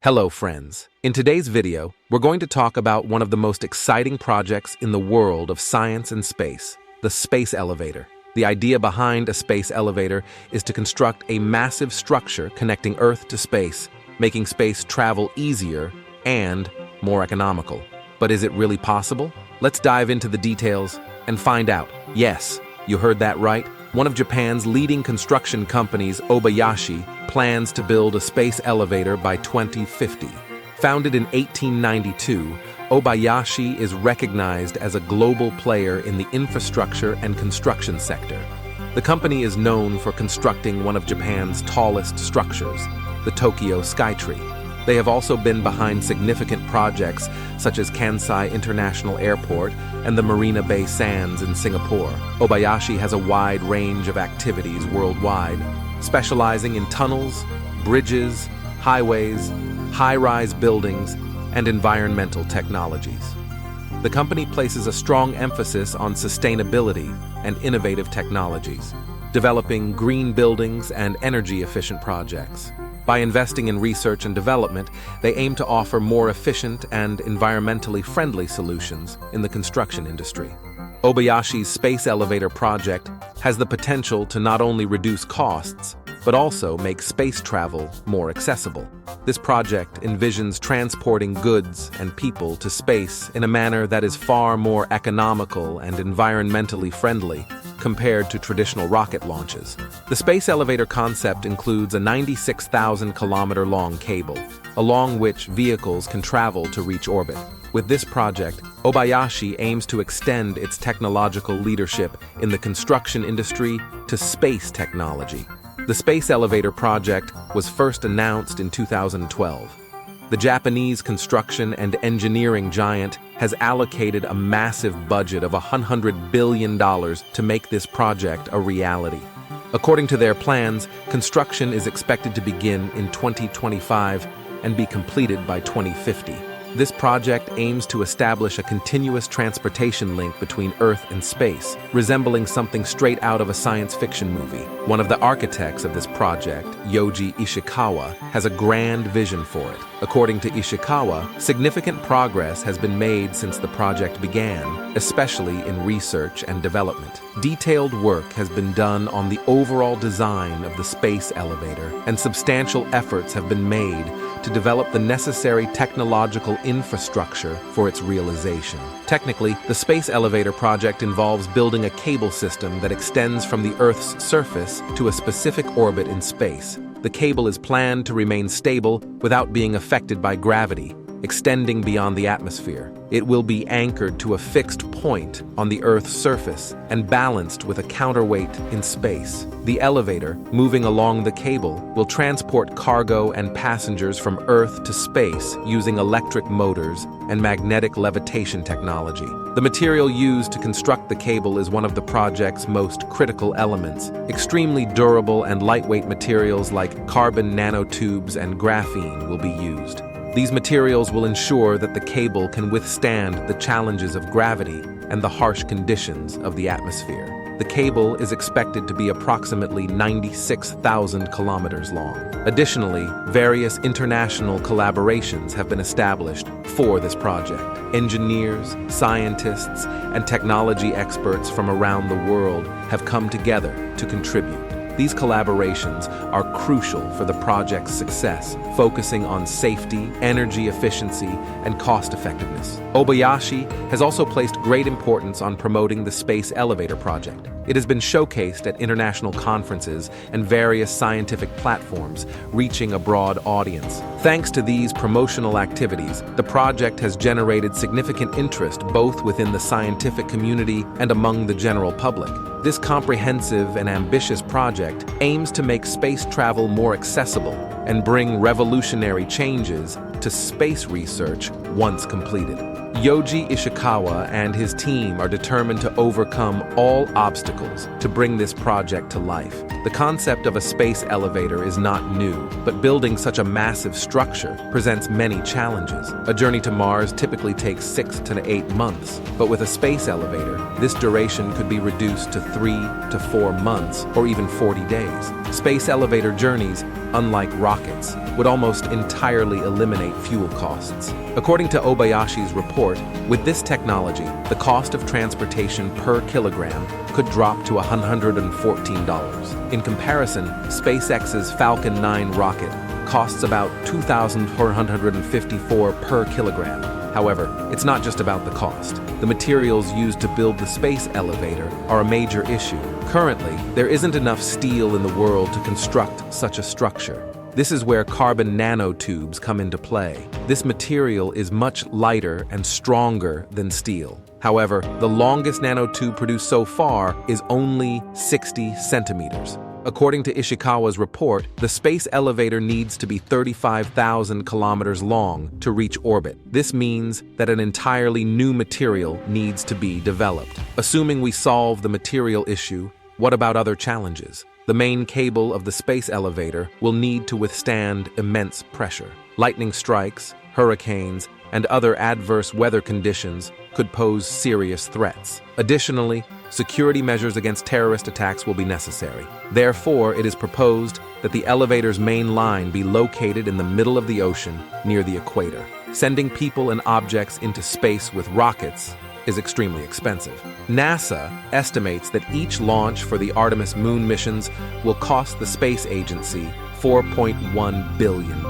Hello friends. In today's video, we're going to talk about one of the most exciting projects in the world of science and space, the space elevator. The idea behind a space elevator is to construct a massive structure connecting Earth to space, making space travel easier and more economical. But is it really possible? Let's dive into the details and find out. Yes, you heard that right. One of Japan's leading construction companies, Obayashi, plans to build a space elevator by 2050. Founded in 1892, Obayashi is recognized as a global player in the infrastructure and construction sector. The company is known for constructing one of Japan's tallest structures, the Tokyo Skytree. They have also been behind significant projects such as Kansai International Airport and the Marina Bay Sands in Singapore. Obayashi has a wide range of activities worldwide, specializing in tunnels, bridges, highways, high-rise buildings, and environmental technologies. The company places a strong emphasis on sustainability and innovative technologies, developing green buildings and energy-efficient projects. By investing in research and development, they aim to offer more efficient and environmentally friendly solutions in the construction industry. Obayashi's space elevator project has the potential to not only reduce costs, but also make space travel more accessible. This project envisions transporting goods and people to space in a manner that is far more economical and environmentally friendly compared to traditional rocket launches. The space elevator concept includes a 96,000-kilometer-long cable, along which vehicles can travel to reach orbit. With this project, Obayashi aims to extend its technological leadership in the construction industry to space technology. The space elevator project was first announced in 2012. The Japanese construction and engineering giant has allocated a massive budget of $100 billion to make this project a reality. According to their plans, construction is expected to begin in 2025 and be completed by 2050. This project aims to establish a continuous transportation link between Earth and space, resembling something straight out of a science fiction movie. One of the architects of this project, Yoji Ishikawa, has a grand vision for it. According to Ishikawa, significant progress has been made since the project began, especially in research and development. Detailed work has been done on the overall design of the space elevator, and substantial efforts have been made to develop the necessary technological infrastructure for its realization. Technically, the space elevator project involves building a cable system that extends from the Earth's surface to a specific orbit in space. The cable is planned to remain stable without being affected by gravity, extending beyond the atmosphere. It will be anchored to a fixed point on the Earth's surface and balanced with a counterweight in space. The elevator, moving along the cable, will transport cargo and passengers from Earth to space using electric motors and magnetic levitation technology. The material used to construct the cable is one of the project's most critical elements. Extremely durable and lightweight materials like carbon nanotubes and graphene will be used. These materials will ensure that the cable can withstand the challenges of gravity and the harsh conditions of the atmosphere. The cable is expected to be approximately 96,000 kilometers long. Additionally, various international collaborations have been established for this project. Engineers, scientists, and technology experts from around the world have come together to contribute. These collaborations are crucial for the project's success, focusing on safety, energy efficiency, and cost-effectiveness. Obayashi has also placed great importance on promoting the space elevator project. It has been showcased at international conferences and various scientific platforms, reaching a broad audience. Thanks to these promotional activities, the project has generated significant interest both within the scientific community and among the general public. This comprehensive and ambitious project aims to make space travel more accessible and bring revolutionary changes to space research once completed. Yoji Ishikawa and his team are determined to overcome all obstacles to bring this project to life. The concept of a space elevator is not new, but building such a massive structure presents many challenges. A journey to Mars typically takes 6 to 8 months, but with a space elevator, this duration could be reduced to 3 to 4 months or even 40 days. Space elevator journeys, unlike rockets, would almost entirely eliminate fuel costs. According to Obayashi's report, with this technology, the cost of transportation per kilogram could drop to $114. In comparison, SpaceX's Falcon 9 rocket costs about $2,454 per kilogram. However, it's not just about the cost. The materials used to build the space elevator are a major issue. Currently, there isn't enough steel in the world to construct such a structure. This is where carbon nanotubes come into play. This material is much lighter and stronger than steel. However, the longest nanotube produced so far is only 60 centimeters. According to Ishikawa's report, the space elevator needs to be 35,000 kilometers long to reach orbit. This means that an entirely new material needs to be developed. Assuming we solve the material issue, what about other challenges? The main cable of the space elevator will need to withstand immense pressure. Lightning strikes, hurricanes, and other adverse weather conditions could pose serious threats. Additionally, security measures against terrorist attacks will be necessary. Therefore, it is proposed that the elevator's main line be located in the middle of the ocean near the equator. Sending people and objects into space with rockets is extremely expensive. NASA estimates that each launch for the Artemis moon missions will cost the space agency $4.1 billion.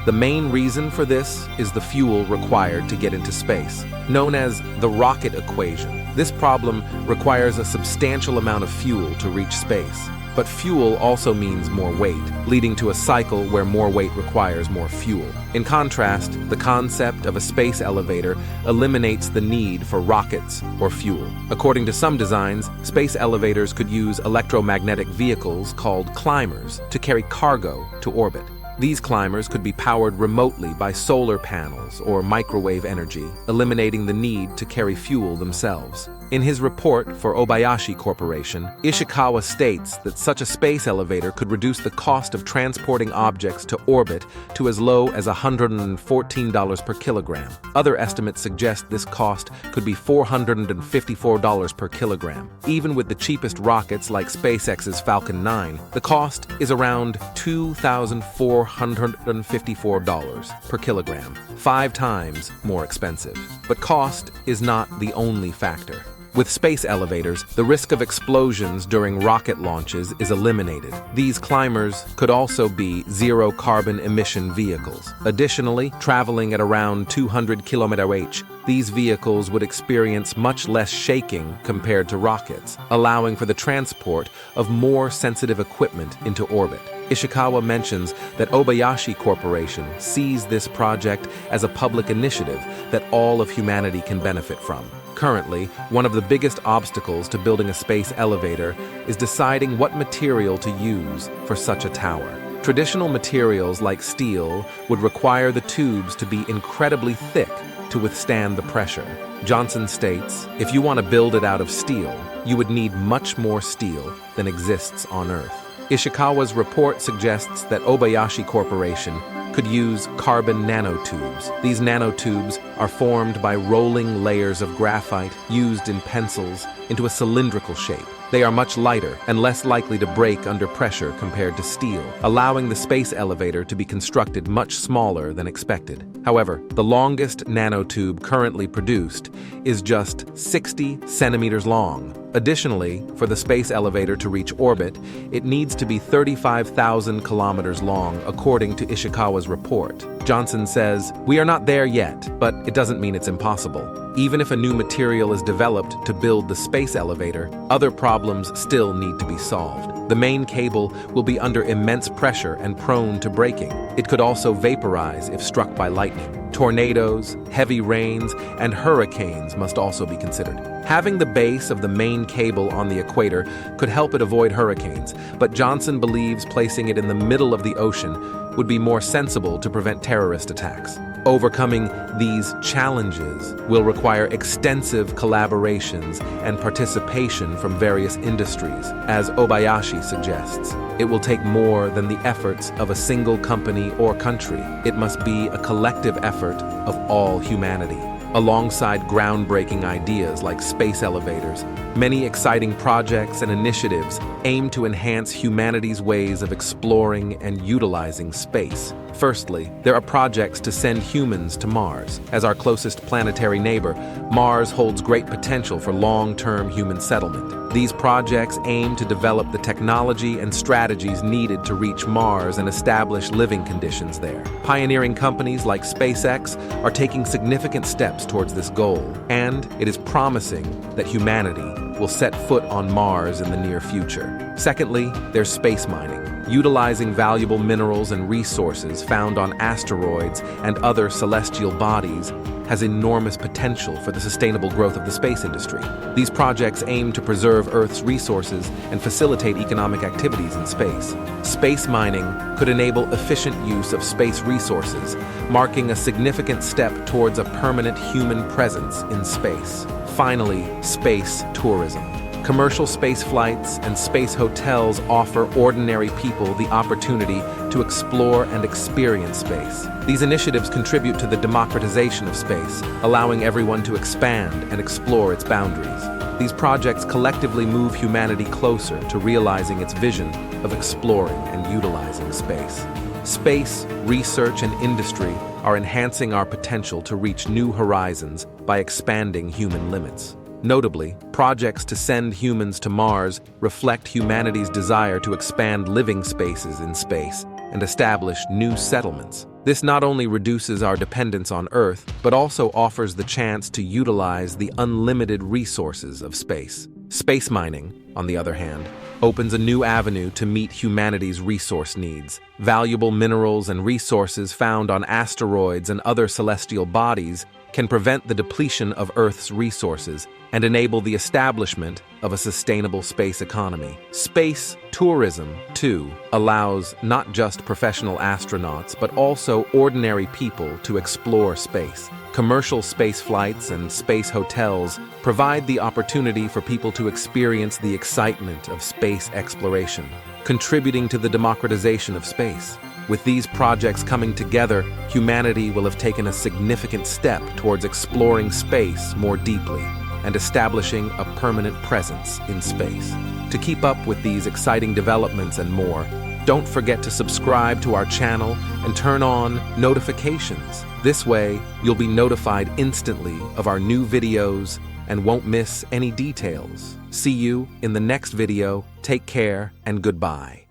The main reason for this is the fuel required to get into space, known as the rocket equation. This problem requires a substantial amount of fuel to reach space. But fuel also means more weight, leading to a cycle where more weight requires more fuel. In contrast, the concept of a space elevator eliminates the need for rockets or fuel. According to some designs, space elevators could use electromagnetic vehicles called climbers to carry cargo to orbit. These climbers could be powered remotely by solar panels or microwave energy, eliminating the need to carry fuel themselves. In his report for Obayashi Corporation, Ishikawa states that such a space elevator could reduce the cost of transporting objects to orbit to as low as $114 per kilogram. Other estimates suggest this cost could be $454 per kilogram. Even with the cheapest rockets like SpaceX's Falcon 9, the cost is around $2,454 per kilogram, 5 times more expensive. But cost is not the only factor. With space elevators, the risk of explosions during rocket launches is eliminated. These climbers could also be zero-carbon emission vehicles. Additionally, traveling at around 200 km/h, these vehicles would experience much less shaking compared to rockets, allowing for the transport of more sensitive equipment into orbit. Ishikawa mentions that Obayashi Corporation sees this project as a public initiative that all of humanity can benefit from. Currently, one of the biggest obstacles to building a space elevator is deciding what material to use for such a tower. Traditional materials like steel would require the tubes to be incredibly thick to withstand the pressure. Johnson states, if you want to build it out of steel, you would need much more steel than exists on Earth. Ishikawa's report suggests that Obayashi Corporation could use carbon nanotubes. These nanotubes are formed by rolling layers of graphite used in pencils into a cylindrical shape. They are much lighter and less likely to break under pressure compared to steel, allowing the space elevator to be constructed much smaller than expected. However, the longest nanotube currently produced is just 60 centimeters long. Additionally, for the space elevator to reach orbit, it needs to be 35,000 kilometers long, according to Ishikawa's report. Johnson says, "We are not there yet, but it doesn't mean it's impossible. Even if a new material is developed to build the space elevator, other problems still need to be solved. The main cable will be under immense pressure and prone to breaking. It could also vaporize if struck by lightning. Tornadoes, heavy rains, and hurricanes must also be considered. Having the base of the main cable on the equator could help it avoid hurricanes, but Johnson believes placing it in the middle of the ocean would be more sensible to prevent terrorist attacks. Overcoming these challenges will require extensive collaborations and participation from various industries, as Obayashi suggests. It will take more than the efforts of a single company or country. It must be a collective effort of all humanity. Alongside groundbreaking ideas like space elevators, many exciting projects and initiatives aim to enhance humanity's ways of exploring and utilizing space. Firstly, there are projects to send humans to Mars. As our closest planetary neighbor, Mars holds great potential for long-term human settlement. These projects aim to develop the technology and strategies needed to reach Mars and establish living conditions there. Pioneering companies like SpaceX are taking significant steps towards this goal, and it is promising that humanity will set foot on Mars in the near future. Secondly, there's space mining. Utilizing valuable minerals and resources found on asteroids and other celestial bodies has enormous potential for the sustainable growth of the space industry. These projects aim to preserve Earth's resources and facilitate economic activities in space. Space mining could enable efficient use of space resources, marking a significant step towards a permanent human presence in space. Finally, space tourism. Commercial space flights and space hotels offer ordinary people the opportunity to explore and experience space. These initiatives contribute to the democratization of space, allowing everyone to expand and explore its boundaries. These projects collectively move humanity closer to realizing its vision of exploring and utilizing space. Space, research, and industry are enhancing our potential to reach new horizons by expanding human limits. Notably, projects to send humans to Mars reflect humanity's desire to expand living spaces in space and establish new settlements. This not only reduces our dependence on Earth, but also offers the chance to utilize the unlimited resources of space. Space mining, on the other hand, opens a new avenue to meet humanity's resource needs. Valuable minerals and resources found on asteroids and other celestial bodies can prevent the depletion of Earth's resources and enable the establishment of a sustainable space economy. Space tourism, too, allows not just professional astronauts but also ordinary people to explore space. Commercial space flights and space hotels provide the opportunity for people to experience the excitement of space exploration, contributing to the democratization of space. With these projects coming together, humanity will have taken a significant step towards exploring space more deeply and establishing a permanent presence in space. To keep up with these exciting developments and more, don't forget to subscribe to our channel and turn on notifications. This way, you'll be notified instantly of our new videos and won't miss any details. See you in the next video. Take care and goodbye.